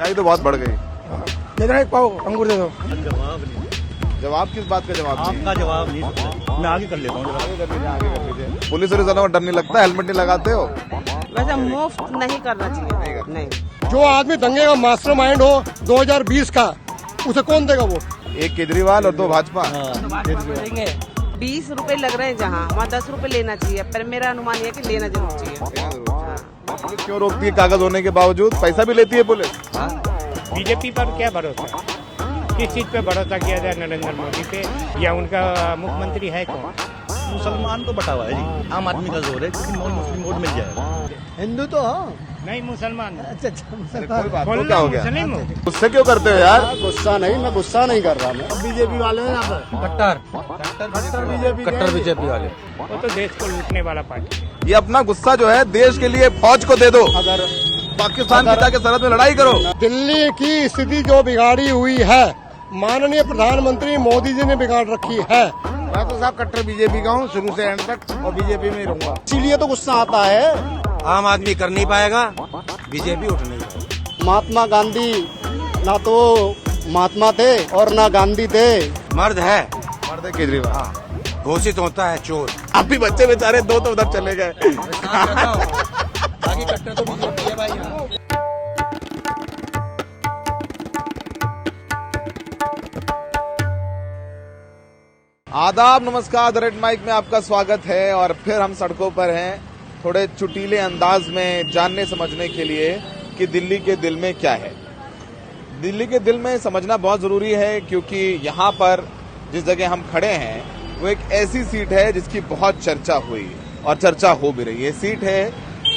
महंगाई तो बहुत बढ़ गई। दे देना एक पाव अंगूर दे दो। जवाब किस बात का जवाब चाहिए? आपका जवाब नहीं, मैं आगे कर लेता हूँ। आगे कर लीजिए, आगे कर लीजिए। पुलिस वाले वालों को डर नहीं लगता? हेलमेट नहीं लगाते हो? वैसे मुफ्त नहीं करना चाहिए। नहीं। जो आदमी दंगे का मास्टरमाइंड हो 2020 का, उसे कौन देगा वोट? एक केजरीवाल और दो भाजपा। 20 रुपए लग रहे हैं जहाँ, वहाँ 10 रुपए लेना चाहिए, पर मेरा अनुमान ये है कि लेना जरूर चाहिए। पुलिस क्यों रोकती है कागज होने के बावजूद? पैसा भी लेती है पुलिस। बीजेपी पर क्या भरोसा? किस चीज पे भरोसा किया जाए? नरेंद्र मोदी पे या उनका मुख्यमंत्री है कौन? मुसलमान को बटा हुआ है जी, आम आदमी का जोर है, क्योंकि नॉन मुस्लिम वोट मिल जाएगा। हिंदू तो नहीं मुसलमान। अच्छा अरे कोई बात, बोल तो क्या हो गया? मुस्लिम हो। गुस्से क्यों करते हो यार? गुस्सा नहीं, मैं गुस्सा नहीं कर रहा। मैं बीजेपी वाले हैं यहाँ पर, कट्टर बीजेपी वाले। वो तो देश को लूटने वाला पार्टी है। ये अपना गुस्सा जो है देश के लिए फौज को दे दो, अगर पाकिस्तान की जाके सरहद में लड़ाई करो। दिल्ली की स्थिति जो बिगाड़ी हुई है, माननीय प्रधानमंत्री मोदी जी ने बिगाड़ रखी है। मैं तो साहब कट्टर बीजेपी का हूँ शुरू से एंड तक, और बीजेपी में ही रहूंगा। इसीलिए तो गुस्सा आता है। आम आदमी कर नहीं पाएगा, बीजेपी उठ नहीं पाएगी। महात्मा गांधी ना तो महात्मा थे और ना गांधी थे। मर्द है, मर्द है केजरीवाल। घोषित होता है चोर। आप भी बच्चे बेचारे दो तो उधर चले गए। कट्टर तो बीजेपी है भाई। आदाब, नमस्कार। द रेड माइक में आपका स्वागत है और फिर हम सड़कों पर हैं, थोड़े चुटीले अंदाज में जानने समझने के लिए कि दिल्ली के दिल में क्या है। दिल्ली के दिल में समझना बहुत जरूरी है, क्योंकि यहाँ पर जिस जगह हम खड़े हैं वो एक ऐसी सीट है जिसकी बहुत चर्चा हुई और चर्चा हो भी रही है। सीट है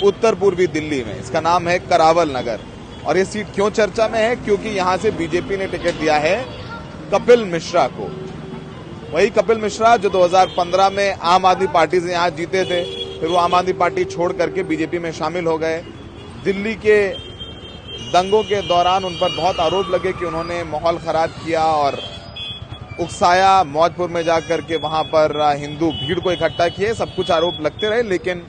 उत्तर पूर्वी दिल्ली में, इसका नाम है करावल नगर। और ये सीट क्यों चर्चा में है? क्योंकि यहाँ से बीजेपी ने टिकट दिया है कपिल मिश्रा को। वही कपिल मिश्रा जो 2015 में आम आदमी पार्टी से यहाँ जीते थे, फिर वो आम आदमी पार्टी छोड़ करके बीजेपी में शामिल हो गए। दिल्ली के दंगों के दौरान उन पर बहुत आरोप लगे कि उन्होंने माहौल खराब किया और उकसाया, मौजपुर में जाकर के वहां पर हिंदू भीड़ को इकट्ठा किए। सब कुछ आरोप लगते रहे, लेकिन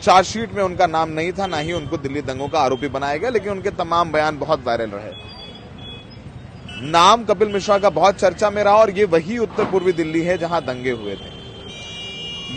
चार्जशीट में उनका नाम नहीं था, ना ही उनको दिल्ली दंगों का आरोपी बनाया गया। लेकिन उनके तमाम बयान बहुत वायरल रहे। नाम कपिल मिश्रा का बहुत चर्चा में रहा और ये वही उत्तर पूर्वी दिल्ली है जहां दंगे हुए थे।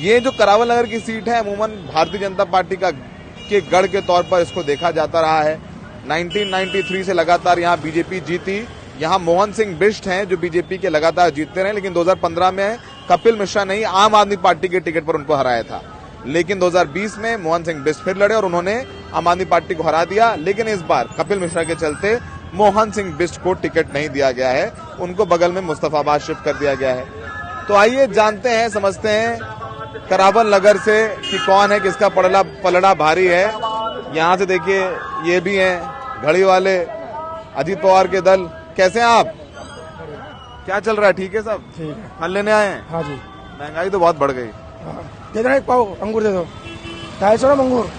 ये जो करावल नगर की सीट है, अमूमन भारतीय जनता पार्टी का के गढ़ के तौर पर इसको देखा जाता रहा है। 1993 से लगातार यहां बीजेपी जीती। यहां मोहन सिंह बिष्ट हैं जो बीजेपी के लगातार जीतते रहे, लेकिन 2015 में कपिल मिश्रा नहीं, आम आदमी पार्टी के टिकट पर उनको हराया था। लेकिन 2020 में मोहन सिंह बिष्ट फिर लड़े और उन्होंने आम आदमी पार्टी को हरा दिया। लेकिन इस बार कपिल मिश्रा के चलते मोहन सिंह बिष्ट को टिकट नहीं दिया गया है, उनको बगल में मुस्तफाबाद शिफ्ट कर दिया गया है। तो आइए जानते हैं, समझते हैं करावल नगर से कि कौन है, किसका पलड़ा भारी है। यहाँ से देखिए, ये भी हैं घड़ी वाले, अजीत पवार के दल। कैसे हैं आप? क्या चल रहा है? ठीक है सब? ठीक है। फल लेने आए हैं? हाँ जी। महंगाई तो बहुत बढ़ गई। दे देना एक पाव अंगूर दे दो। 250 ग्राम अंगूर।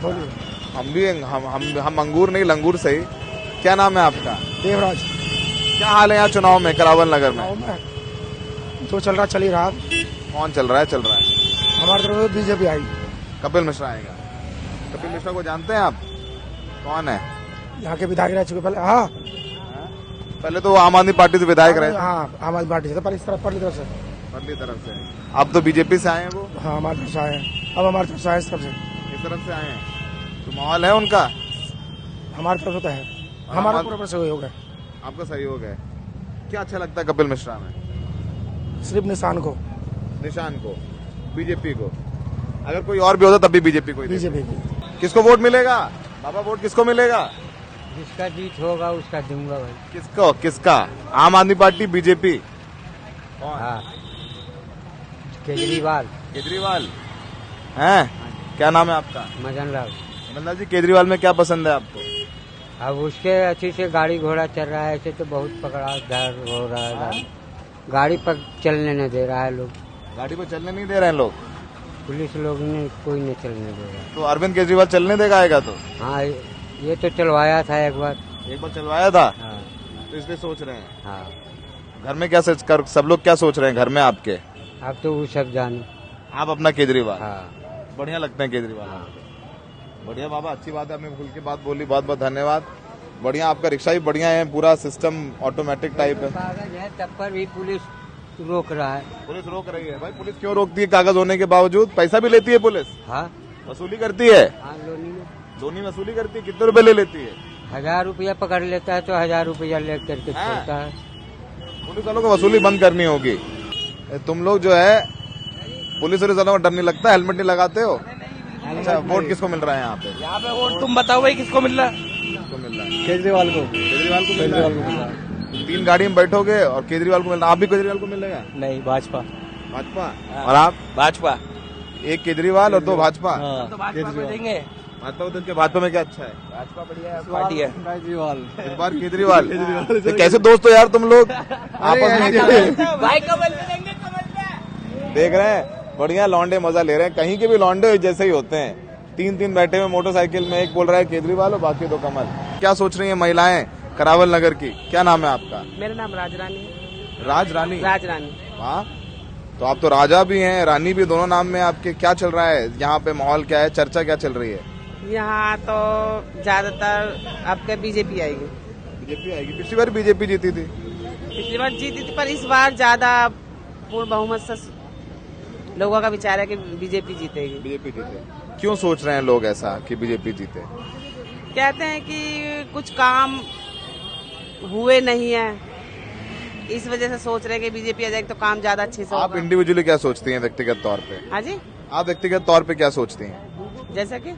बोलिए। हम भी हम अंगूर नहीं, लंगूर सही। क्या नाम है आपका? देवराज। क्या हाल है यहाँ चुनाव में करावल नगर में? जो चल रहा चल ही रहा। कौन चल रहा है? चल रहा है हमारी तरफ से बीजेपी आई। कपिल मिश्रा आएगा। कपिल मिश्रा को जानते हैं आप? कौन है? यहाँ के विधायक रह चुके पहले। हाँ, पहले तो वो आम आदमी पार्टी से विधायक रहे। हाँ, आम आदमी पार्टी से, पर इस तरफ परली तरफ से। परली तरफ से। अब तो बीजेपी से आए हैं वो। हाँ, हमारी तरफ से आए हैं। अब हमारी तरफ से आए, इस तरफ से। इस तरफ से आए हैं तो माहौल है उनका? हमारी तरफ से तो है। हमारा पूरा सहयोग है। आपका सहयोग है। क्या अच्छा लगता है कपिल मिश्रा में? सिर्फ निशान को, निशान को, बीजेपी को। अगर कोई और भी होता तब भी बीजेपी को ही देते। बीजेपी को। किसको वोट मिलेगा बाबा? वोट किसको मिलेगा? जिसका जीत होगा उसका दूंगा भाई। किसको? किसका? आम आदमी पार्टी, बीजेपी? कौन? हाँ, केजरीवाल। केजरीवाल हैं? क्या नाम है आपका? मदन लाल। मदन जी, केजरीवाल में क्या पसंद है आपको? अब उसके अच्छी से गाड़ी घोड़ा चल रहा है, ऐसे तो बहुत पकड़ा धार हो रहा है। गाड़ी पर चलने नहीं दे रहा है लोग। गाड़ी पर चलने नहीं दे रहे हैं लोग? पुलिस लोग ने कोई नहीं चलने दे रहा। तो अरविंद केजरीवाल चलने देगा आएगा तो? हाँ, ये तो चलवाया था एक बार। एक बार चलवाया था। हाँ, तो इसलिए सोच रहे हैं। हाँ। घर में क्या सोच कर, सब लोग क्या सोच रहे हैं घर में आपके? अब तो वो सब जाने। आप अपना केजरीवाल? हाँ। बढ़िया लगते हैं केजरीवाल आपको? बढ़िया बाबा, अच्छी बात है, आपने खुल के बात बोली, बहुत बहुत धन्यवाद। बढ़िया, आपका रिक्शा भी बढ़िया है, पूरा सिस्टम ऑटोमेटिक टाइप है। कागज है तब पर भी पुलिस रोक रहा है। पुलिस रोक रही है भाई, पुलिस क्यों रोकती है? कागज होने के बावजूद पैसा भी लेती है पुलिस, हाँ वसूली करती है। हाँ, लोनी में दोनों वसूली करती है, कितने रुपए ले लेती है? 1000 रुपया पकड़ लेता है तो 1000 रुपया ले करके हाँ। छोड़ता है। पुलिस वालों को वसूली बंद करनी होगी। तुम लोग जो है पुलिस वालों को डर नहीं लगता, हेलमेट नहीं लगाते हो? अच्छा, वोट किसको मिल रहा है यहाँ पे? यहाँ पे वोट तुम बताओ भाई किसको मिल रहा है? किसको मिल रहा है? केजरीवाल को। केजरीवाल को मिल रहा है। 3 गाड़ी में बैठोगे और केजरीवाल को मिल रहा है। आप भी केजरीवाल को मिलेगा? नहीं, भाजपा। भाजपा। और आप? भाजपा। एक केजरीवाल और 2 भाजपा। तो भाजपा को देंगे। भाजपा को देख, भाजपा में क्या अच्छा है? भाजपा बढ़िया पार्टी है। केजरीवाल। इस बार केजरीवाल। तो कैसे दोस्त हो यार तुम लोग आपस में? भाई कमल पे देंगे, कमल पे। देख रहे हैं, बढ़िया लौंडे मजा ले रहे हैं। कहीं के भी लौंडे जैसे ही होते हैं। 3 बैठे हुए मोटरसाइकिल में, एक बोल रहा है केजरीवाल और बाकी 2 कमल। क्या सोच रही हैं महिलाएं करावल नगर की? क्या नाम है आपका? मेरा नाम राजरानी है। राज रानी। राजरानी। वाह, तो आप तो राजा भी हैं, रानी भी, दोनों नाम में आपके। क्या चल रहा है यहाँ पे? माहौल क्या है? चर्चा क्या चल रही है? यहाँ तो ज्यादातर आपके बीजेपी आएगी। बीजेपी आएगी। पिछली बार बीजेपी जीती थी। पिछली बार जीती थी, पर इस बार ज्यादा पूर्ण बहुमत से लोगों का विचार है कि बीजेपी जीतेगी। बीजेपी जीते। क्यों सोच रहे हैं लोग ऐसा कि बीजेपी जीते? कहते हैं कि कुछ काम हुए नहीं है, इस वजह से सोच रहे हैं कि बीजेपी आ जाएगी तो काम ज्यादा अच्छे से आप होगा। इंडिविजुअली क्या सोचती हैं व्यक्तिगत तौर पे? हाँ जी, आप व्यक्तिगत तौर पे क्या सोचती हैं? जैसा कि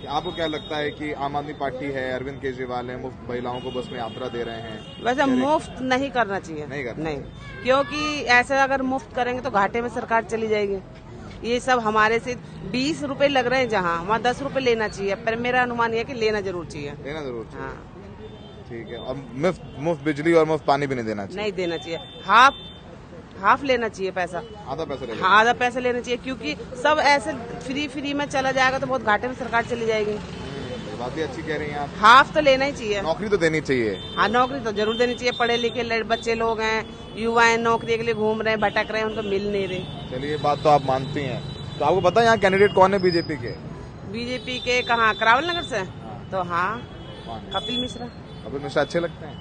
आपको क्या लगता है कि आम आदमी पार्टी है, अरविंद केजरीवाल है, मुफ्त महिलाओं को बस में यात्रा दे रहे हैं? वैसे मुफ्त नहीं करना चाहिए। नहीं करना। नहीं, क्योंकि ऐसे अगर मुफ्त करेंगे तो घाटे में सरकार चली जाएगी। ये सब हमारे से 20 रुपए लग रहे हैं जहाँ, वहाँ 10 रुपए लेना चाहिए। पर मेरा अनुमान है कि लेना जरूर चाहिए। लेना जरूर चाहिए। हाँ, ठीक है। और मुफ्त बिजली और मुफ्त पानी भी नहीं देना चाहिए? नहीं देना चाहिए। हाफ लेना चाहिए पैसा। आधा पैसा ले हाँ, आधा पैसा लेना चाहिए, क्योंकि सब ऐसे फ्री में चला जाएगा तो बहुत घाटे में सरकार चली जाएगी। ये बात भी अच्छी कह रही हैं आप। हाफ तो लेना ही चाहिए। नौकरी तो देनी चाहिए। हाँ, नौकरी तो जरूर देनी चाहिए। पढ़े लिखे बच्चे लोग हैं, युवा हैं, नौकरी के लिए घूम रहे हैं, भटक रहे हैं, उनको मिल नहीं रही। चलिए, ये बात तो आप मानती हैं। तो आपको पता है यहाँ कैंडिडेट कौन है बीजेपी के? बीजेपी के कहाँ? करावल नगर से? तो हाँ, कौन है? कपिल मिश्रा। कपिल मिश्रा अच्छे लगते हैं?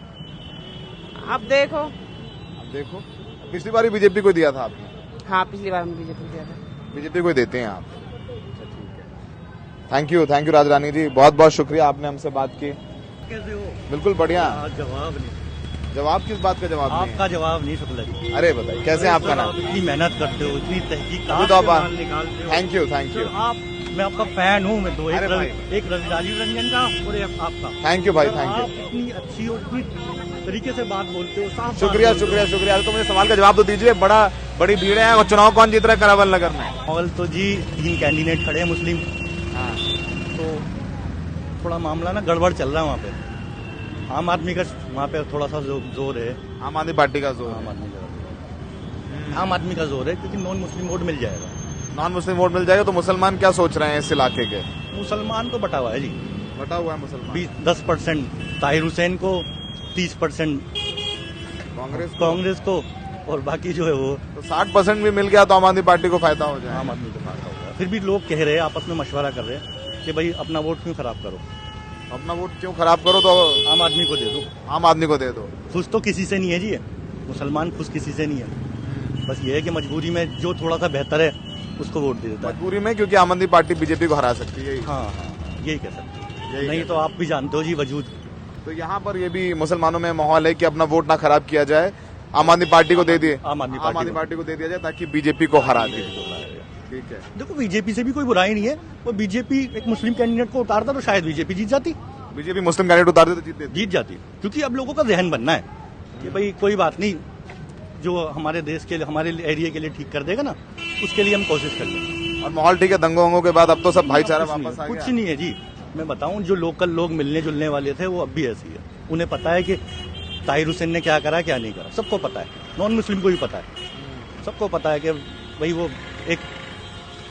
अब देखो। अब देखो, पिछली बार बीजेपी को दिया था आपने? हाँ, पिछली बार हम बीजेपी दिया था। बीजेपी को देते हैं आप? अच्छा, ठीक है। थैंक यू राजरानी जी, बहुत बहुत शुक्रिया, आपने हमसे बात की। कैसे हो? बिल्कुल बढ़िया। जवाब नहीं। जवाब किस बात का जवाब नहीं है? आपका जवाब नहीं शुक्ला जी। अरे बताइए, कैसे है आपका नाम? इतनी मेहनत करते हो, इतनी तहकीकात अभी तो आप- से माल निकालते हो। Thank you. सर, आप, मैं आपका फैन हूँ। मैं 2 अरे भाई। एक राजीव रंजन का और एक आपका। थैंक यू भाई, सर, थैंक आप यू। इतनी अच्छी और इतनी तरीके से बात बोलते हो, साफ शुक्रिया शुक्रिया शुक्रिया। तो मुझे सवाल का जवाब तो दीजिए। बड़ी भीड़ है और चुनाव कौन जीत रहा है करावल नगर में? माहौल तो जी 3 कैंडिडेट खड़े हैं मुस्लिम, हाँ। तो थोड़ा मामला ना गड़बड़ चल रहा है वहाँ पे। आम आदमी का वहाँ पे थोड़ा सा जोर है। आम आदमी पार्टी का जोर आम है। आम आदमी का जोर है, क्योंकि नॉन मुस्लिम वोट मिल जाएगा। नॉन मुस्लिम वोट मिल जाएगा। तो मुसलमान क्या सोच रहे हैं इस इलाके के? मुसलमान को बटा हुआ है जी। बटा हुआ है मुसलमान। 10% ताहिर हुसैन को, 30% कांग्रेस को, और बाकी जो है वो तो 60% भी मिल गया तो आम आदमी पार्टी को फायदा हो जाए। आम आदमी को फायदा होगा। फिर भी लोग कह रहे हैं, आपस में मशवरा कर रहे हैं कि भाई अपना वोट क्यों खराब करो, अपना वोट क्यों खराब करो, तो आम आदमी को दे दो। आम आदमी को दे दो। खुश तो किसी से नहीं है जी ये, मुसलमान खुश किसी से नहीं है। बस ये है कि मजबूरी में जो थोड़ा सा बेहतर है उसको वोट दे देता है। मजबूरी में, क्योंकि आम आदमी पार्टी बीजेपी को हरा सकती है। हाँ हाँ, यही कह सकते यही हैं। नहीं तो आप भी जानते हो जी वजूद। तो यहाँ पर ये भी मुसलमानों में माहौल है कि अपना वोट ना खराब किया जाए, आम आदमी पार्टी को दे दिए, आम आदमी पार्टी को दे दिया जाए ताकि बीजेपी को हरा दे। ठीक है। देखो, बीजेपी से भी कोई बुराई नहीं है। वो बीजेपी एक मुस्लिम कैंडिडेट को उतारता तो शायद बीजेपी जीत जाती। बीजेपी मुस्लिम कैंडिडेट उतारते तो जीत जाती, क्योंकि अब लोगों का जहन बनना है कि भाई कोई बात नहीं, जो हमारे देश के लिए, हमारे एरिया के लिए ठीक कर देगा ना, उसके लिए हम कोशिश कर लेंगे। और माहौल ठीक है, दंगों वंगों के बाद अब तो सब भाईचारा वापस आ गया। कुछ नहीं है जी। मैं बताऊं, जो लोकल लोग मिलने जुलने वाले थे वो अब भी ऐसी है। उन्हें पता है कि ताहिर हुसैन ने क्या करा क्या नहीं करा, सबको पता है। नॉन मुस्लिम को भी पता है, सबको पता है कि भाई वो एक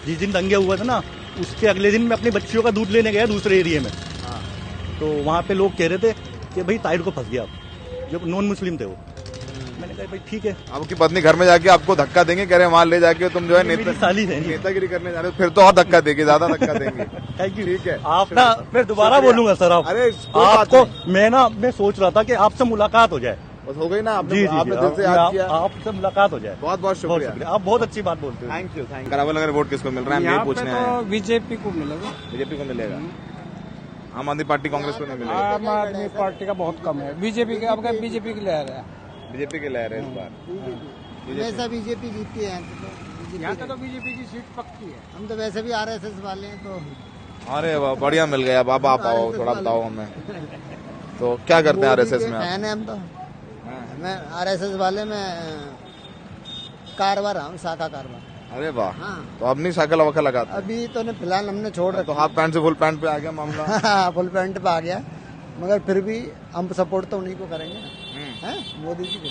जिस दिन दंगे हुआ था ना, उसके अगले दिन मैं अपनी बच्चियों का दूध लेने गया दूसरे एरिया में, तो वहाँ पे लोग कह रहे थे कि भाई ताहिर को फंस गया, जो नॉन मुस्लिम थे वो। मैंने कहा भाई ठीक है, आपकी पत्नी घर में जाके आपको धक्का देंगे, कह रहे हैं वहां ले जाके तुम जो है मेरी साली है। नेतागिरी करने जा रहे हो, फिर तो और धक्का देगी, ज्यादा धक्का देंगे। Thank you. ठीक है, आप ना, मैं दोबारा बोलूंगा सर, आप अरे कोई बात आपको नहीं। मैं सोच रहा था कि आपसे मुलाकात हो जाए। बस हो गई ना, जी आपने दिल से याद किया। आपसे मुलाकात हो जाए। बहुत बहुत शुक्रिया। आप बहुत अच्छी बात बोलते हो। Thank you. Karawal Nagar vote किसको मिल रहा है, हम ये पूछने आए हैं। बीजेपी को मिलेगा। बीजेपी को मिलेगा, आम आदमी पार्टी कांग्रेस को नहीं मिलेगा। आम आदमी पार्टी का बहुत कम है, बीजेपी के, अब बीजेपी की लहर है। बीजेपी के लहर है इस बार। वैसा बीजेपी जीतती है यहाँ तो बीजेपी की सीट पक्की है। हम तो वैसे भी आरएसएस वाले हैं तो अरे वाह, बढ़िया मिल गया। अब आप आओ, थोड़ा बताओ हमें, तो क्या करते हैं आरएसएस में आप? फैन है हम तो। मैं आरएसएस वाले में कारवार हूँ, शाखा कारवार। अरे वाह, हाँ। तो अब नहीं शाकल वकल लगाते? अभी तो फिलहाल हमने छोड़ तो रखा। हाफ पैंट से फुल पैंट पे आ गया मामला। फुल पैंट पे आ गया, मगर फिर भी हम सपोर्ट तो उन्हीं को करेंगे, हैं? मोदी जी को।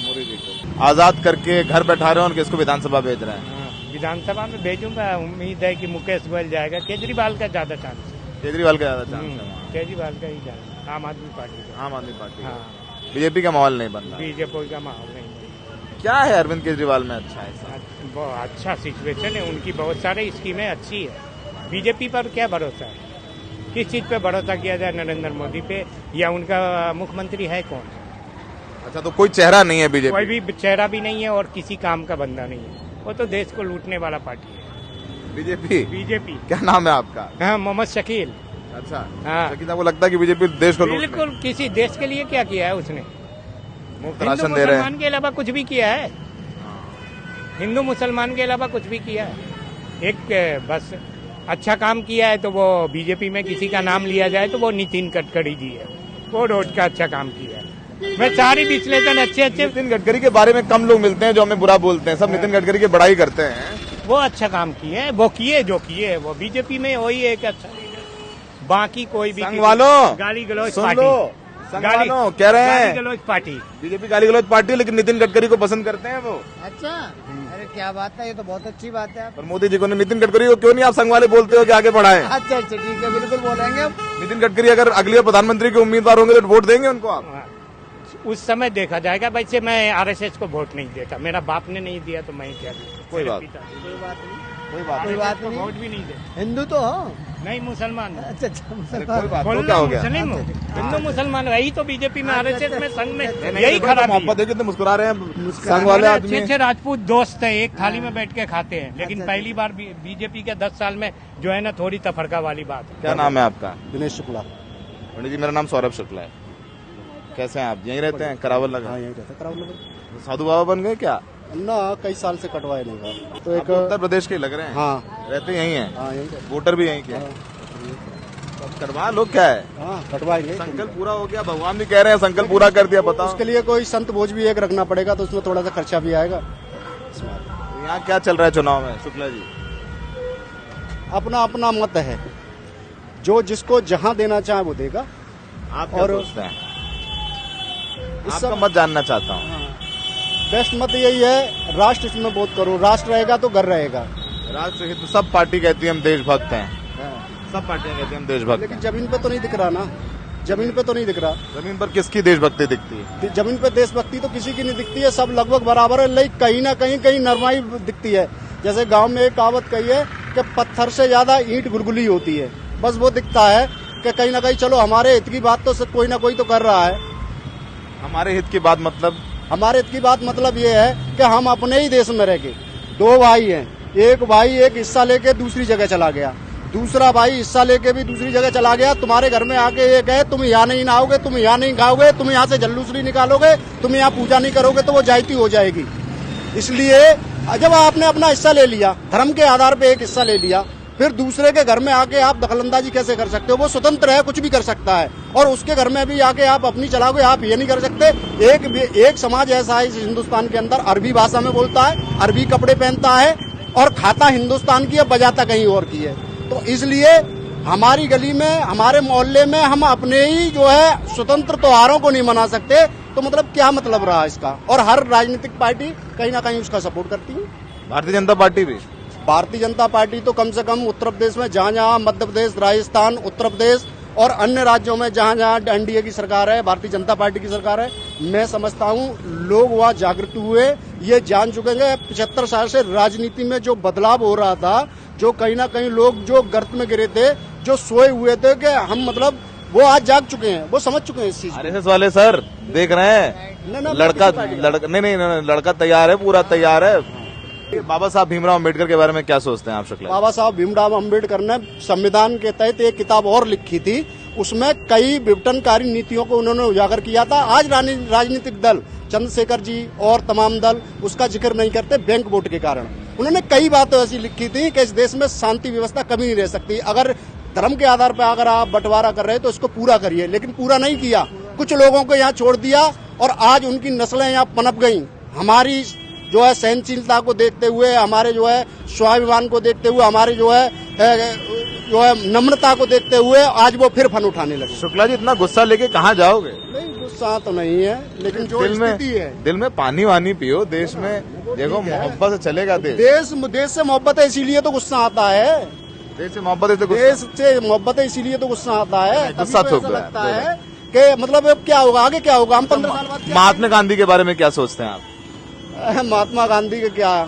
मोदी जी को आजाद करके घर बैठा रहे हैं और किसको विधानसभा भेज रहे हैं? विधानसभा में भेजूंगा, उम्मीद है कि मुकेश गोयल जाएगा। केजरीवाल का ज्यादा चांस है। केजरीवाल का ज्यादा चांस है वहाँ। केजरीवाल का ही जाएगा, आम आदमी पार्टी का। आम आदमी पार्टी का। हाँ, बीजेपी का माहौल नहीं बन रहा। बीजेपी का माहौल नहीं है। क्या है अरविंद केजरीवाल में अच्छा ऐसा? बहुत अच्छा सिचुएशन है उनकी, बहुत सारे स्कीमें अच्छी है। बीजेपी पर क्या भरोसा है? किस चीज पे भरोसा किया जाए? नरेंद्र मोदी पे, या उनका मुख्यमंत्री है कौन? अच्छा, तो कोई चेहरा नहीं है बीजेपी? कोई भी चेहरा भी नहीं है और किसी काम का बंदा नहीं है। वो तो देश को लूटने वाला पार्टी है बीजेपी। बीजेपी। क्या नाम है आपका? हाँ, मोहम्मद शकील। अच्छा, हाँ, लेकिन आपको लगता है कि बीजेपी देश को लूट रही है? बिल्कुल। किसी देश के लिए क्या किया है उसने? मुफ्त हिंदू राशन दे रहे हैं। मुसलमान के अलावा कुछ भी किया है? हिंदू मुसलमान के अलावा कुछ भी किया है? एक बस अच्छा काम किया है तो वो बीजेपी में किसी का नाम लिया जाए तो वो नितिन गडकरी जी है। वो रोड का अच्छा काम किया है। मैं सारी विश्लेषण अच्छे नितिन गडकरी के बारे में कम लोग मिलते हैं जो हमें बुरा बोलते हैं, सब नितिन गडकरी की बड़ाई करते हैं। वो अच्छा काम किए हैं, वो किए जो किए वो बीजेपी में वही एक अच्छा लीडर। बाकी कोई भी संघ वालों, गाली गलौज सुन पार्टी, लो, संघ वालों कह रहे गाली हैं गलौज पार्टी। बीजेपी गाली गलौज पार्टी है, लेकिन नितिन गडकरी को पसंद करते हैं वो। अच्छा, अरे क्या बात है, ये तो बहुत अच्छी बात है। पर मोदी जी को नहीं, नितिन गडकरी को क्यों नहीं आप संघ वाले बोलते हो कि आगे बढ़ाएं? अच्छा अच्छा, ठीक है, बिल्कुल बोलेंगे हम। नितिन गडकरी अगर अगली बार प्रधानमंत्री के उम्मीदवार होंगे तो वोट देंगे उनको आप? उस समय देखा जाएगा। वैसे मैं आरएसएस को वोट नहीं देता, मेरा बाप ने नहीं दिया तो मैं क्या दूं? कोई बात मेरे पिता ने। कोई बात नहीं, कोई बात कोई नहीं। बात तो नहीं। वोट भी नहीं दे। हिंदू तो हो? नहीं, मुसलमान हूं। अच्छा अच्छा, अरे मुसलमान। कोई बात, तो बोलना क्या हो गया? मुस्लिम हूं, हिंदू मुसलमान रही तो बीजेपी में, आरएसएस में, संघ में नहीं, यही तो खराबी मोहब्बत है। है, कितने मुस्कुरा रहे हैं संघ वाले अच्छे आदमी। अच्छे राजपूत दोस्त है, एक थाली में बैठ के खाते हैं, लेकिन पहली बार बीजेपी के 10 साल में जो है ना थोड़ी तफरका वाली बात है। क्या नाम है आपका? दिनेश शुक्ला। पंडित जी, मेरा नाम सौरभ शुक्ला है। कैसे हैं आप? यहीं रहते हैं? करावल लगा? हाँ, यही रहता है करावल नगर। साधु बाबा बन गए क्या? ना, कई साल से कटवाए नहीं गए तो आप तो उत्तर प्रदेश के लग रहे हैं। हाँ रहते यहीं हैं? हाँ, यही रहते वोटर भी यहीं के हैं। अब करवा लो, क्या है? हाँ, कटवाएंगे। संकल्प पूरा हो गया, भगवान भी कह रहे हैं संकल्प पूरा कर दिया, बताओ। उसके लिए कोई संत भोज भी एक रखना पड़ेगा तो उसमें थोड़ा सा खर्चा भी आएगा। तो यहाँ क्या चल रहा है चुनाव में शुक्ला जी? अपना अपना मत है, जो जिसको जहां देना चाहे वो देगा। आप क्या और सोचते हैं? इस आपका सब मत जानना चाहता हूँ। बेस्ट मत यही है, राष्ट्र इसमें वोट करो। राष्ट्र रहेगा तो घर रहेगा। राष्ट्र हित, सब पार्टी कहती है हम देशभक्त हैं, सब पार्टियां कहती हैं हम देशभक्त लेकिन हैं। जमीन पे तो नहीं दिख रहा ना, जमीन पे तो नहीं दिख रहा। जमीन पर किसकी देशभक्ति दिखती है? जमीन पे देशभक्ति तो किसी की नहीं दिखती है, सब लगभग बराबर है, लेकिन कहीं ना कहीं नरमाई दिखती है। जैसे गांव में एक कहावत कही है कि पत्थर से ज्यादा ईंट गुलगुली होती है, बस वो दिखता है कि कहीं ना कहीं चलो हमारे हित की बात तो कोई ना कोई तो कर रहा है। हमारे हित की बात मतलब? हमारे हित की बात मतलब ये है कि हम अपने ही देश में रह के, दो भाई हैं, एक भाई एक हिस्सा लेके दूसरी जगह चला गया, दूसरा भाई हिस्सा लेके भी दूसरी जगह चला गया, तुम्हारे घर में आके ये कहे तुम यहाँ नहीं नहाओगे, तुम यहाँ नहीं खाओगे, तुम यहाँ से जल्लूस नहीं निकालोगे, तुम यहाँ पूजा नहीं करोगे, तो वो जायती हो जाएगी। इसलिए जब आपने अपना हिस्सा ले लिया, धर्म के आधार पे एक हिस्सा ले लिया, फिर दूसरे के घर में आके आप दखलंदाजी कैसे कर सकते हो? वो स्वतंत्र है, कुछ भी कर सकता है, और उसके घर में भी आके आप अपनी चलाओगे, आप ये नहीं कर सकते। एक समाज ऐसा है इस हिंदुस्तान के अंदर, अरबी भाषा में बोलता है, अरबी कपड़े पहनता है और खाता हिंदुस्तान की है, बजाता कहीं और की है। तो इसलिए हमारी गली में, हमारे मोहल्ले में हम अपने ही जो है स्वतंत्र त्योहारों को नहीं मना सकते, तो मतलब क्या मतलब रहा इसका? और हर राजनीतिक पार्टी कहीं ना कहीं उसका सपोर्ट करती है। भारतीय जनता पार्टी भी? भारतीय जनता पार्टी तो कम से कम उत्तर प्रदेश में जहां जहां, मध्य प्रदेश, राजस्थान, उत्तर प्रदेश और अन्य राज्यों में जहां जहां एनडीए की सरकार है, भारतीय जनता पार्टी की सरकार है, मैं समझता हूं लोग वहां जागृत हुए, ये जान चुके हैं 75 साल से राजनीति में जो बदलाव हो रहा था, जो कहीं ना कहीं लोग जो गर्त में गिरे थे, जो सोए हुए थे कि हम मतलब वो आज जाग चुके हैं, वो समझ चुके हैं इस चीज को। आरएसएस वाले सर देख रहे हैं, लड़का तैयार है, पूरा तैयार है। बाबा साहब भीमराव अम्बेडकर के बारे में क्या सोचते हैं आप शुक्ला? बाबा साहब भीमराव अम्बेडकर ने संविधान के तहत एक किताब और लिखी थी, उसमें कई विघटनकारी नीतियों को उन्होंने उजागर किया था। आज राजनीतिक दल चंद्रशेखर जी और तमाम दल उसका जिक्र नहीं करते बैंक वोट के कारण। उन्होंने कई बातें ऐसी लिखी थी कि इस देश में शांति व्यवस्था कभी नहीं रह सकती, अगर धर्म के आधार पर अगर आप बंटवारा कर रहे हैं तो इसको पूरा करिए, लेकिन पूरा नहीं किया। कुछ लोगों को यहाँ छोड़ दिया और आज उनकी नस्लें यहाँ पनप गई। हमारी जो है सहनशीलता को देखते हुए, हमारे जो है स्वाभिमान को देखते हुए, हमारे जो है नम्रता को देखते हुए आज वो फिर फन उठाने लगे। शुक्ला जी इतना गुस्सा लेके कहाँ जाओगे? नहीं, गुस्सा तो नहीं है, लेकिन जो स्थिति है, दिल में पानी वानी पियो। देश में देखो मोहब्बत से चलेगा देश से मोहब्बत है, इसीलिए तो गुस्सा आता है। देश से मोहब्बत है इसीलिए तो गुस्सा आता है। गुस्सा तभी थूक तो ऐसा रहा है। लगता है कि मतलब अब क्या होगा, आगे क्या होगा, हम 15 साल बाद क्या महात्मा गांधी के बारे में क्या सोचते हैं आप? महात्मा गांधी का क्या,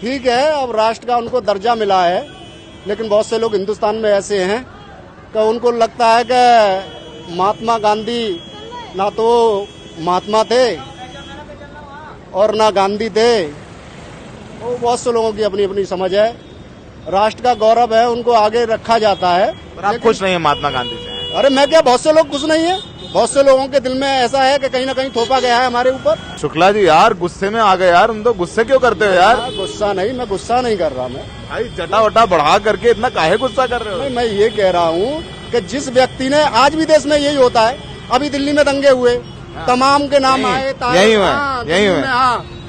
ठीक है, अब राष्ट्र का उनको दर्जा मिला है, लेकिन बहुत से लोग हिंदुस्तान में ऐसे हैं कि उनको लगता है कि महात्मा गांधी ना तो महात्मा थे और ना गांधी थे। वो बहुत से लोगों की अपनी अपनी समझ है। राष्ट्र का गौरव है, उनको आगे रखा जाता है। पर आप खुश नहीं है महात्मा गांधी से? अरे मैं क्या, बहुत से लोग खुश नहीं है। बहुत से लोगों के दिल में ऐसा है कि कहीं ना कहीं थोपा गया है हमारे ऊपर। शुक्ला जी यार गुस्से में आ गए यार, तुम तो गुस्से क्यों करते हो यार? गुस्सा नहीं, मैं गुस्सा नहीं कर रहा। मैं भाई जटा वटा बढ़ा करके इतना काहे गुस्सा कर रहे हो? नहीं, मैं ये कह रहा हूँ कि जिस व्यक्ति ने, आज भी देश में यही होता है, अभी दिल्ली में दंगे हुए, तमाम के नाम आए, यही हुए,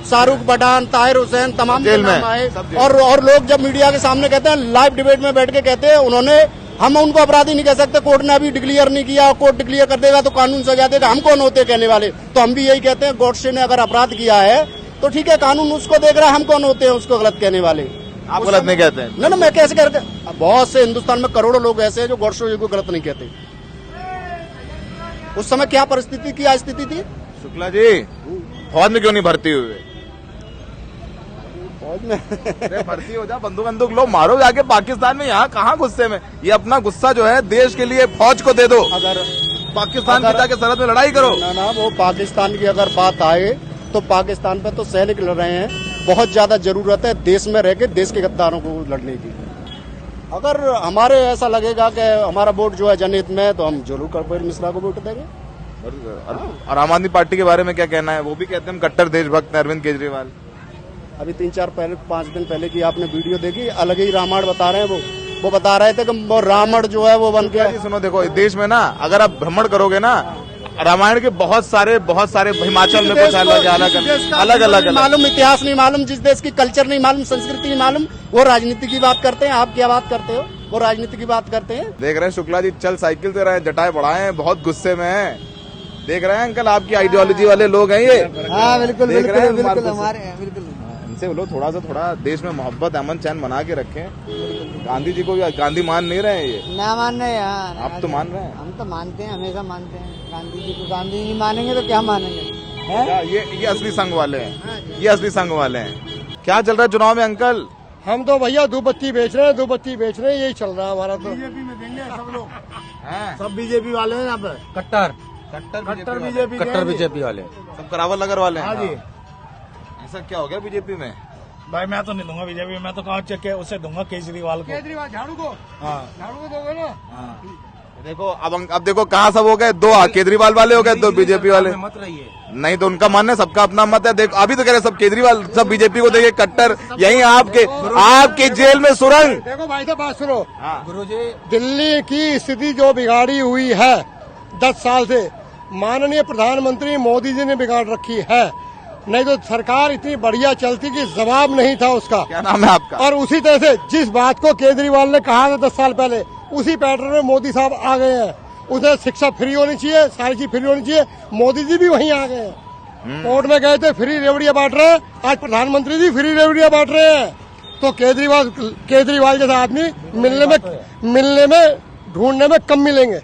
शाहरुख पठान, ताहिर हुसैन, तमाम के जेल में नाम आए। और लोग जब मीडिया के सामने कहते हैं, लाइव डिबेट में बैठ के कहते हैं, उन्होंने, हम उनको अपराधी नहीं कह सकते, कोर्ट ने अभी डिक्लेयर नहीं किया, कोर्ट डिक्लेयर कर देगा तो कानून सजा देगा, हम कौन होते कहने वाले? तो हम भी यही कहते हैं, गॉडसे ने अगर अपराध किया है तो ठीक है, कानून उसको देख रहा है, हम कौन होते हैं उसको गलत कहने वाले? आप गलत नहीं कहते हैं? ना, मैं कैसे कहते? बहुत से हिंदुस्तान में करोड़ों लोग ऐसे हैं जो गॉडसे जी को गलत नहीं कहते। उस समय क्या परिस्थिति, क्या स्थिति थी? शुक्ला जी फौज में क्यों नहीं भर्ती हुए? भर्ती हो जा, बंदूक लो, मारो जाके पाकिस्तान में। यहाँ कहाँ गुस्से में? ये अपना गुस्सा जो है देश के लिए फौज को दे दो। अगर पाकिस्तान की जाके सरहद में लड़ाई करो। ना, वो पाकिस्तान की अगर बात आए तो पाकिस्तान पे तो सैनिक लड़ रहे हैं। बहुत ज्यादा जरूरत है देश में रह के देश के गद्दारों को लड़ने की। अगर हमारे ऐसा लगेगा कि हमारा वोट जो है जनहित में, तो हम जरूर कपिल मिश्रा को वोट देंगे। और आम आदमी पार्टी के बारे में क्या कहना है? वो भी कहते हैं हम कट्टर देशभक्त अरविंद केजरीवाल। अभी 5 दिन पहले की आपने वीडियो देखी, अलग ही रामायण बता रहे हैं। वो बता रहे थे कि वो रावण जो है वो बन गया। सुनो देखो, देश में ना अगर आप भ्रमण करोगे ना, रामायण के बहुत सारे हिमाचल में कुछ अलग मालूम, इतिहास नहीं मालूम, जिस देश की कल्चर नहीं मालूम, संस्कृति नहीं मालूम, वो राजनीति की बात करते हैं। आप क्या बात करते हो? वो राजनीति की बात करते हैं। देख रहे हैं शुक्ला जी चल साइकिल से रहे, जटाएं बढ़ाए, बहुत गुस्से में है। देख रहे हैं अंकल, आपकी आइडियोलॉजी वाले लोग हैं ये। हाँ बिल्कुल देख रहे हैं बिल्कुल हमारे बिल्कुल। इनसे बोलो थोड़ा देश में मोहब्बत अमन चैन बना के रखें। गांधी जी को भी गांधी मान नहीं रहे हैं ये? ना मान रहे यार। आप तो मान रहे हैं। हम तो मानते हैं, हमेशा मानते हैं गांधी जी को। गांधी नहीं मानेंगे तो क्या मानेंगे? ये असली संघ वाले हैं, ये असली संघ वाले हैं। क्या चल रहा है चुनाव में अंकल? हम तो भैया धूपबत्ती बेच रहे हैं, यही चल रहा है हमारा। तो बीजेपी में देंगे सब लोग, सब बीजेपी वाले हैं यहाँ पे। कट्टर बीजेपी वाले, सब करावल नगर वाले हैं। हाँ जी। ऐसा क्या हो गया बीजेपी में? भाई मैं तो नहीं दूंगा बीजेपी में, मैं तो कहा चेक के उसे दूंगा केजरीवाल को। केजरीवाल झाड़ू को, हाँ झाड़ू को दोगे ना? देखो अब देखो कहाँ सब हो गए, 2 केजरीवाल वाले हो गए, 2 बीजेपी वाले। मत रहिए, नहीं तो उनका मानना है, सबका अपना मत है। देखो अभी तो कह रहे सब केजरीवाल, सब बीजेपी को देंगे कट्टर। यही आपके जेल में सुरंग। देखो भाई साहब बात सुनो, गुरुजी। दिल्ली की स्थिति जो बिगाड़ी हुई है 10 साल से, माननीय प्रधानमंत्री मोदी जी ने बिगाड़ रखी है। नहीं तो सरकार इतनी बढ़िया चलती कि जवाब नहीं था उसका। क्या नाम है आपका? और उसी तरह से जिस बात को केजरीवाल ने कहा था 10 साल पहले, उसी पैटर्न में मोदी साहब आ गए हैं। उसे शिक्षा फ्री होनी चाहिए, सारी चीज फ्री होनी चाहिए, मोदी जी भी वहीं आ गए हैं। कोर्ट में गए थे, फ्री रेवड़ियां बांट रहे हैं, आज प्रधानमंत्री जी फ्री रेवड़ियां बांट रहे हैं। तो केजरीवाल जैसा आदमी मिलने में ढूंढने में कम मिलेंगे।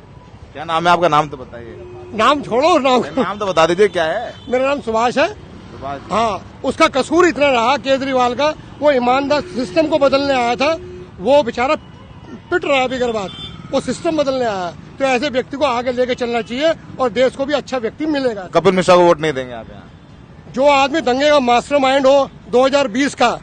क्या नाम है आपका? नाम तो बताइए। नाम छोड़ो, नाम तो बता दीजिए क्या है। मेरा नाम सुभाष है। सुभाष। हाँ, उसका कसूर इतना रहा केजरीवाल का, वो ईमानदार सिस्टम को बदलने आया था, वो बेचारा पिट रहा है बिगर बात, वो सिस्टम बदलने आया। तो ऐसे व्यक्ति को आगे लेके चलना चाहिए और देश को भी अच्छा व्यक्ति मिलेगा। कपिल मिश्रा को वोट नहीं देंगे आप यहाँ? जो आदमी दंगे का मास्टरमाइंड हो 2020 का,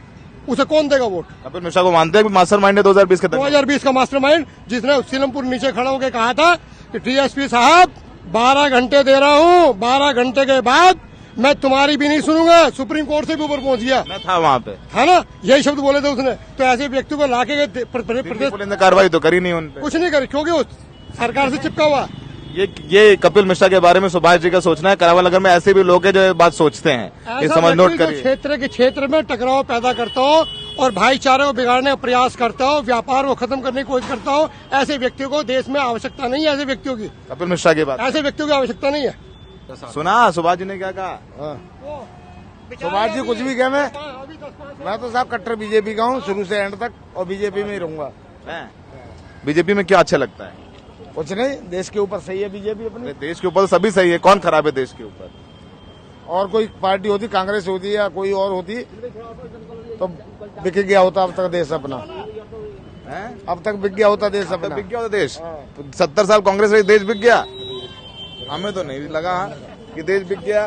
उसे कौन देगा वोट? कपिल मिश्रा को मानते हैं कि मास्टरमाइंड है 2020 का? 2020 का मास्टरमाइंड, जिसने सीलमपुर नीचे खड़ा होकर कहा था कि डीएसपी साहब 12 घंटे दे रहा हूँ, 12 घंटे के बाद मैं तुम्हारी भी नहीं सुनूंगा, सुप्रीम कोर्ट से भी ऊपर पहुंच गया। मैं था वहाँ पे, है ना, यही शब्द बोले थे उसने। तो ऐसे व्यक्ति को लाके प्रदेश पुलिस ने कार्रवाई तो करी नहीं उन पे, कुछ नहीं करी, क्योंकि वो सरकार से चिपका हुआ। ये कपिल मिश्रा के बारे में सुभाष जी का सोचना है। करावल नगर में ऐसे भी लोग हैं जो ये बात सोचते हैं, ये समझ नोट करिए। क्षेत्र में टकराव पैदा करता हो और भाईचारे को बिगाड़ने का प्रयास करता हो, व्यापार को खत्म करने की कोशिश करता हो, ऐसे व्यक्तियों को देश में आवश्यकता नहीं है। ऐसे व्यक्तियों की, कपिल मिश्रा की बात, ऐसे व्यक्तियों की आवश्यकता नहीं है। सुना सुभाष जी ने क्या कहा? सुभाष जी कुछ भी कहे, मैं तो साहब कट्टर बीजेपी का हूँ शुरू से एंड तक, और बीजेपी में ही रहूंगा। बीजेपी में क्या अच्छा लगता है? कुछ नहीं, देश के ऊपर सही है बीजेपी अपने। देश के ऊपर तो सभी सही है, कौन खराब है देश के ऊपर? और कोई पार्टी होती, कांग्रेस होती या कोई और होती, तो बिक गया होता अब तक देश अपना। अब तक बिक गया होता देश अपना। बिक गया होता देश? 70 साल कांग्रेस रही, देश बिक गया? हमें तो नहीं लगा कि देश बिक गया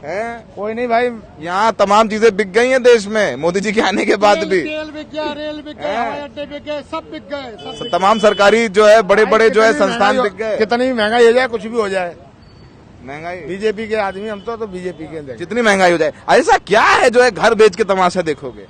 है। कोई नहीं भाई, यहाँ तमाम चीजें बिक गई हैं देश में, मोदी जी के आने के बाद भी। तेल बिक गया, रेल बिक गया, हवाई अड्डे बिक गए, सब बिक गए। तमाम सरकारी जो है बड़े बड़े जो है संस्थान बिक गए। कितनी भी महंगाई हो जाए, कुछ भी हो जाए, महंगाई बीजेपी के आदमी हम तो बीजेपी के। जितनी महंगाई हो जाए, ऐसा क्या है जो है घर बेच के तमाशा देखोगे?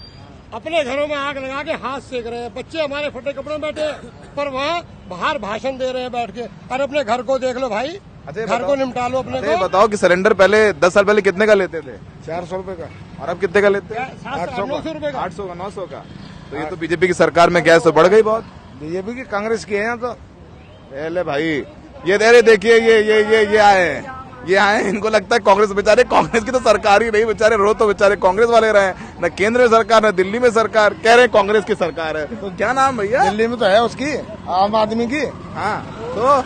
अपने घरों में आग लगा के हाथ सेक रहे हैं, बच्चे हमारे फटे कपड़ों में बैठे, पर वहाँ बाहर भाषण दे रहे हैं बैठ के। अरे अपने घर को देख लो भाई, घर को निपटा लो अपने को। बताओ कि सिलेंडर पहले 10 साल पहले कितने का लेते थे? 400 रुपए का। और अब कितने का लेते हैं? 800 रुपए का। 800 का, 900 का। तो ये तो बीजेपी की सरकार में गैस तो बढ़ गई बहुत। बीजेपी की, कांग्रेस की है यहाँ तो। पहले भाई ये देखिए ये आए हैं, ये आए, इनको लगता है कांग्रेस, बेचारे कांग्रेस की तो सरकार ही नहीं, बेचारे रो तो बेचारे कांग्रेस वाले रहे, न केंद्र सरकार न दिल्ली में सरकार, कह रहे कांग्रेस की सरकार है। तो क्या नाम भैया? दिल्ली में तो है उसकी, आम आदमी की। हाँ, तो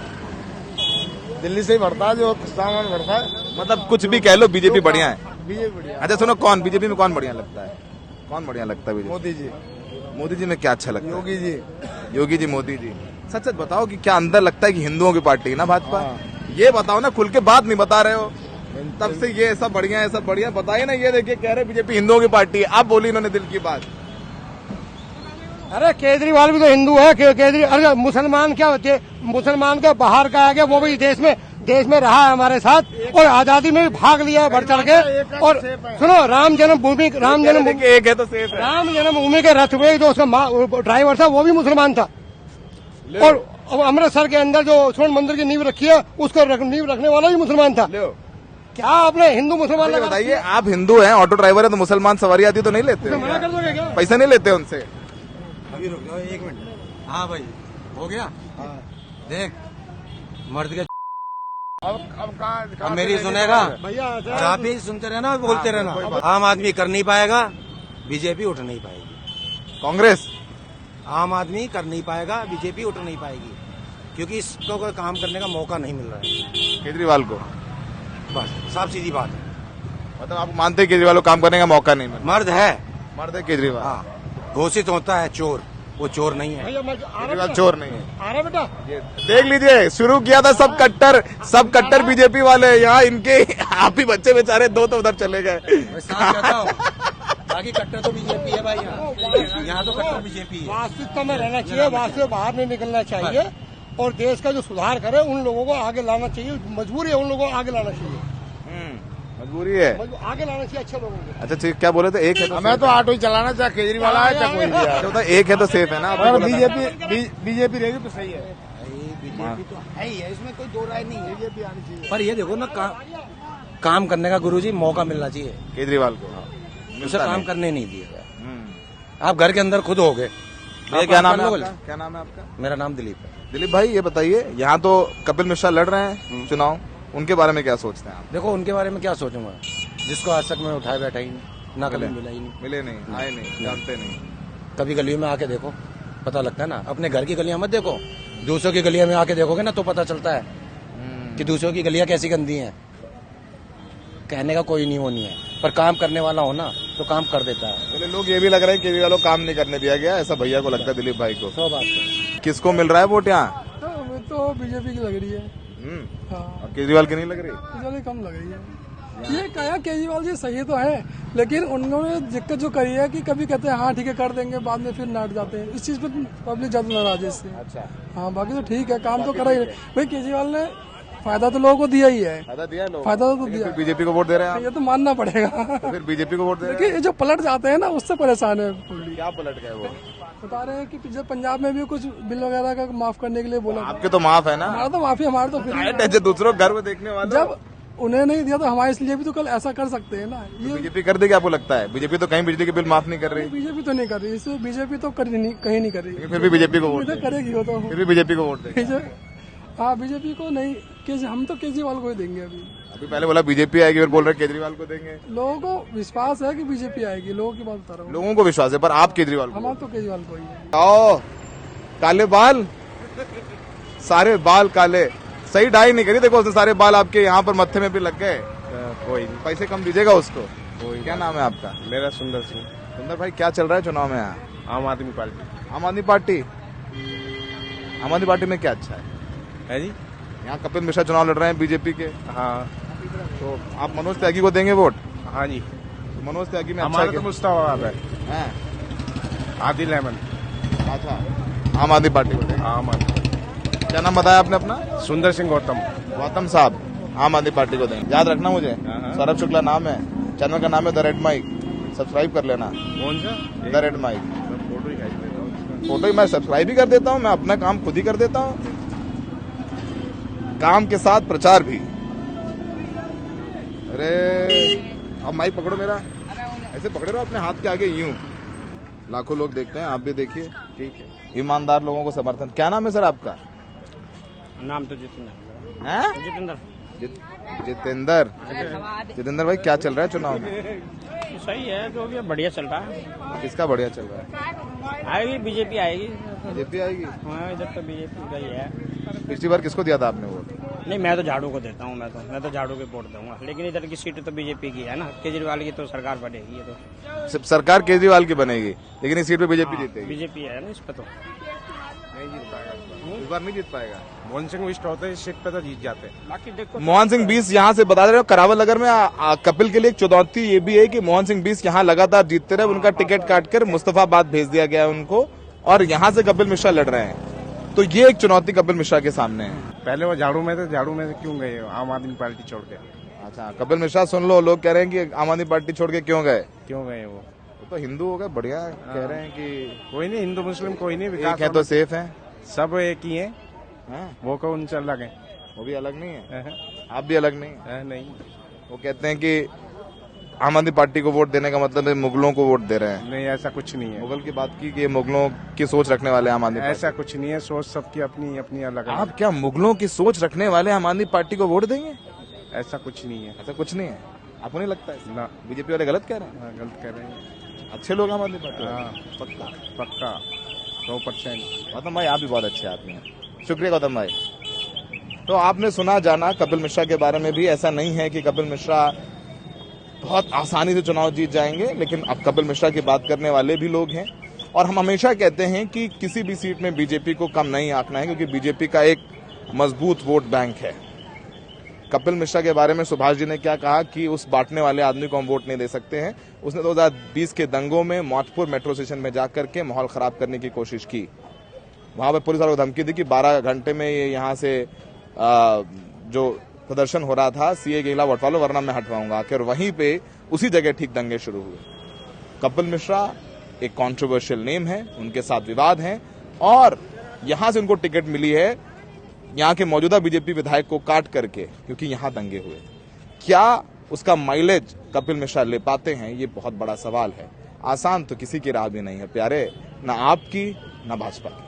दिल्ली से ही बढ़ता है, जो सामान बढ़ता है। मतलब कुछ भी कह लो, बीजेपी बढ़िया है। बीजेपी बढ़िया। अच्छा सुनो, कौन बीजेपी में कौन बढ़िया लगता है? कौन बढ़िया लगता है? मोदी जी। मोदी जी में क्या अच्छा लगता है? योगी जी। योगी जी, मोदी जी। सच सच बताओ कि क्या अंदर लगता है कि हिंदुओं की पार्टी है ना भाजपा? ये बताओ ना, खुल के बात नहीं बता रहे हो तब से। ये सब बढ़िया है, सब बढ़िया, बताइए ना। ये देखिए कह रहे बीजेपी हिंदुओं की पार्टी है, आप बोली इन्होंने दिल की बात। अरे केजरीवाल भी तो हिंदू है। अरे मुसलमान क्या होते हैं? मुसलमान का बाहर का आ गया, वो भी देश में रहा है हमारे साथ, और आजादी में भी भाग लिया है बढ़ चढ़ के। और सुनो, राम जन्मभूमि एक है तो सेफ है। राम जन्मभूमि के रथ में जो उसका ड्राइवर था वो भी मुसलमान था। और अमृतसर के अंदर जो स्वर्ण मंदिर की नींव रखी है, उसका नींव रखने वाला भी मुसलमान था। क्या आपने हिंदू मुसलमान बताइए, आप हिंदू हैं, ऑटो ड्राइवर है, तो मुसलमान सवारी आती तो नहीं लेते? मना कर दोगे क्या? पैसा नहीं लेते उनसे? अभी रुक जाओ 1 मिनट। हाँ भाई, हो गया। देख मर्द के अब मेरी सुनेगा भैया, आप भी सुनते रहना और बोलते रहना। आम आदमी कर नहीं पाएगा, बीजेपी उठ नहीं पाएगी। कांग्रेस? आम आदमी कर नहीं पाएगा, बीजेपी उठ नहीं पाएगी, क्योंकि इसको कोई काम करने का मौका नहीं मिल रहा है केजरीवाल को। बस साफ सीधी बात है। मतलब आप मानते हैं केजरीवाल को काम करने का मौका नहीं मिला? मर्द है, मर्द है केजरीवाल। हाँ, घोषित होता है चोर, वो चोर नहीं है। केजरीवाल चोर नहीं है। आ रहा बेटा, देख लीजिए, शुरू किया था सब कट्टर बीजेपी वाले, यहाँ इनके आप ही बच्चे बेचारे 2 तो उधर चले गए। बाकी कट्टर तो बीजेपी है भाई, यहाँ तो कट्टर बीजेपी है। वास्तविकता में रहना चाहिए, वास्तव में बाहर नहीं निकलना चाहिए, और देश का जो सुधार करे उन लोगों को आगे लाना चाहिए। मजबूरी है उन लोगों को आगे लाना चाहिए, मजबूरी है आगे लाना चाहिए अच्छे लोगों को। अच्छा ठीक, क्या बोले थे? एक है तो मैं तो ऑटो ही चलाना, चाहे केजरीवाल आए चाहे कोई भी आए। एक है तो सेफ है ना? बीजेपी रहेगी तो सही है। बीजेपी तो है ही है, इसमें कोई दो राय नहीं है। बीजेपी आनी चाहिए, पर ये देखो ना, काम करने का गुरुजी मौका मिलना चाहिए केजरीवाल को। उसे काम करने नहीं दिया। आप घर के अंदर खुद हो गए। क्या नाम है आपका? क्या नाम है आपका? मेरा नाम दिलीप है। दिलीप भाई, ये बताइए, यहाँ तो कपिल मिश्रा लड़ रहे हैं चुनाव, उनके बारे में क्या सोचते हैं आप? देखो उनके बारे में क्या सोचूंगा, जिसको आज तक मैं उठाए बैठा ही नहीं, ना कभी मिला ही नहीं, मिले नहीं, आए नहीं, जानते नहीं। कभी गलियों में आके देखो, पता लगता है ना। अपने घर की गलियां मत देखो, दूसरों की गलियां में आके देखोगे ना तो पता चलता है कि दूसरों की गलियां कैसी गंदी हैं। कहने का कोई नहीं वो नहीं है, पर काम करने वाला हो ना तो काम कर देता है। पहले लोग ये भी लग रहे हैं केजरीवाल को काम नहीं करने दिया गया, ऐसा भैया को लगता है, दिलीप भाई को। सो बात है। किसको मिल रहा है वोट यहाँ? तो बीजेपी की लग रही है। और केजरीवाल की नहीं लग रही? केजरीवाल कम लग रही है। ये कहा केजरीवाल जी सही तो है, लेकिन उन्होंने दिक्कत जो करी है कि कभी कहते हैं हाँ ठीक है कर देंगे, बाद में फिर नाट जाते हैं। इस चीज पे पब्लिक ज्यादा नाराज है इससे। अच्छा। हाँ बाकी तो ठीक है, काम तो करा ही भाई। केजरीवाल ने फायदा तो लोगों को दिया ही है, फायदा दिया लोग, फायदा तो दिया। बीजेपी को वोट दे रहे हैं ये तो मानना पड़ेगा। तो फिर बीजेपी को वोट दे रहे हैं। देखिए ये जो पलट जाते हैं ना उससे परेशान है पब्लिक। क्या पलट गए वो? बता रहे हैं कि पिछले पंजाब में भी कुछ बिल वगैरह का माफ करने के लिए बोला। आपके तो माफ है ना? हमारा तो माफी, हमारा तो फिर दूसरों घर में देखने वाले जब उन्हें नहीं दिया तो हमारे इसलिए भी तो कल ऐसा कर सकते हैं ना। ये बीजेपी कर देगी आपको लगता है? बीजेपी तो कहीं बिजली के बिल माफ नहीं कर रही। बीजेपी तो नहीं कर रही, इसमें बीजेपी तो कहीं नहीं कर रही। फिर भी बीजेपी को वोट करेगी वो तो, फिर भी बीजेपी को वोट देंगे। हाँ बीजेपी को नहीं, हम तो केजरीवाल को ही देंगे। अभी पहले बोला बीजेपी आएगी, फिर बोल रहे केजरीवाल को देंगे। लोगों को विश्वास है कि बीजेपी आएगी, लोगों की बात बता रहा हूँ। लोगों को विश्वास है, पर आप केजरीवाल को? हमारा तो केजरीवाल को ही है। आओ काले बाल, सारे बाल काले, सही डाई नहीं करी, देखो उसने सारे बाल आपके यहाँ पर मत्थे में भी लग गए। कोई नहीं, पैसे कम दीजिएगा उसको। क्या नाम है आपका? मेरा सुंदर सिंह। सुंदर भाई, क्या चल रहा है चुनाव में यहाँ? आम आदमी पार्टी। आम आदमी पार्टी? आम आदमी पार्टी में क्या अच्छा है जी? यहाँ कपिल मिश्रा चुनाव लड़ रहे हैं बीजेपी के। हाँ, तो आप मनोज त्यागी को देंगे वोट? हाँ जी। तो मनोज त्यागी में हमारा अच्छा तो मुस्तफा है, आदिल अहमद। अच्छा, आम आदमी पार्टी को देंगे। आम आदमी। क्या नाम बताया आपने अपना? सुंदर सिंह गौतम। गौतम साहब, आम आदमी पार्टी को देंगे। याद रखना मुझे, सौरभ शुक्ला नाम है, चैनल का नाम है द रेड माइक, सब्सक्राइब कर लेना। कौन सा? The red mic. फोटो ही मैं सब्सक्राइब भी कर देता हूँ, मैं अपना काम खुद ही कर देता हूँ, काम के साथ प्रचार भी। अरे अब माइक पकड़ो मेरा, ऐसे पकड़े रहो अपने हाथ के आगे यूं। लाखों लोग देखते हैं, आप भी देखिए। ठीक है, ईमानदार लोगों को समर्थन। क्या नाम है सर आपका? नाम तो जितेंद्र है। जितेंद्र। जितेंद्र भाई, क्या चल रहा है चुनाव में? सही है, जो भी बढ़िया चल रहा है। किसका बढ़िया चल रहा है? आएगी बीजेपी आएगी। बीजेपी आएगी? हाँ, इधर तो बीजेपी का ही है। पिछली बार किसको दिया था आपने वोट? नहीं, मैं तो झाड़ू को देता हूँ। मैं तो झाड़ू के वोट दूंगा, लेकिन इधर की सीट तो बीजेपी की है ना। केजरीवाल की तो सरकार बनेगी। ये तो सरकार केजरीवाल की बनेगी, लेकिन इस सीट पे बीजेपी जीतेगी। बीजेपी है ना इस पे, तो नहीं जीत पाएगा इस बार, नहीं जीत पाएगा। मोहन सिंह विष्ट होते इस सीट पे तो जीत जाते। बाकी देखो, मोहन सिंह 20 यहाँ से बता रहे हो। करावल नगर में कपिल के लिए एक चुनौती ये भी है कि मोहन सिंह 20 यहाँ लगातार जीतते रहे, उनका टिकट काटकर मुस्तफाबाद भेज दिया गया है उनको, और यहाँ से कपिल मिश्रा लड़ रहे हैं। तो ये एक चुनौती कपिल मिश्रा के सामने है। पहले वो झाड़ू में थे, झाड़ू में क्यों गए आम आदमी पार्टी छोड़ के? अच्छा, कपिल मिश्रा सुन लो, लोग कह रहे हैं कि आम आदमी पार्टी छोड़ के क्यों गए? वो तो हिंदू हो गए, बढ़िया कह रहे हैं कि कोई नहीं, हिंदू मुस्लिम कोई नहीं, एक है तो सेफ है, सब एक ही है। वो कौन चल अलग है? वो भी अलग नहीं है, आप भी अलग नहीं है। नहीं, वो कहते हैं कि आम आदमी पार्टी को वोट देने का मतलब है मुगलों को वोट दे रहे हैं। नहीं, ऐसा कुछ नहीं है। मुगल की बात की कि ये मुगलों की सोच रखने वाले आम आदमी, ऐसा कुछ नहीं है। सोच सबकी अपनी अपनी अलग है। आप क्या मुगलों की सोच रखने वाले आम आदमी पार्टी को वोट देंगे? ऐसा कुछ नहीं है। ऐसा कुछ नहीं है, आपको नहीं लगता है? ना, बीजेपी वाले गलत कह रहे हैं। गलत कह रहे हैं। अच्छे लोग आम आदमी पार्टी। हाँ, पक्का 100%। गौतम भाई, आप भी बहुत अच्छे आदमी हैं, शुक्रिया गौतम भाई। तो आपने सुना जाना कपिल मिश्रा के बारे में भी। ऐसा नहीं है कि कपिल मिश्रा बहुत आसानी से चुनाव जीत जाएंगे, लेकिन अब कपिल मिश्रा की बात करने वाले भी लोग हैं, और हम हमेशा कहते हैं कि किसी भी सीट में बीजेपी को कम नहीं आंकना है, क्योंकि बीजेपी का एक मजबूत वोट बैंक है। कपिल मिश्रा के बारे में सुभाष जी ने क्या कहा कि उस बांटने वाले आदमी को हम वोट नहीं दे सकते हैं। उसने 2020 के दंगों में मौतपुर मेट्रो स्टेशन में जाकर के माहौल खराब करने की कोशिश की। वहां पर पुलिस वालों को धमकी दी कि 12 घंटे में ये यहाँ से जो प्रदर्शन हो रहा था सीए के खिलाफ हटवा लो, वरना मैं हटवाऊंगा। आखिर वहीं पे उसी जगह ठीक दंगे शुरू हुए। कपिल मिश्रा एक कंट्रोवर्शियल नेम है, उनके साथ विवाद है, और यहां से उनको टिकट मिली है यहां के मौजूदा बीजेपी विधायक को काट करके, क्योंकि यहां दंगे हुए। क्या उसका माइलेज कपिल मिश्रा ले पाते हैं, ये बहुत बड़ा सवाल है। आसान तो किसी की राह भी नहीं है प्यारे, ना आपकी ना भाजपा की।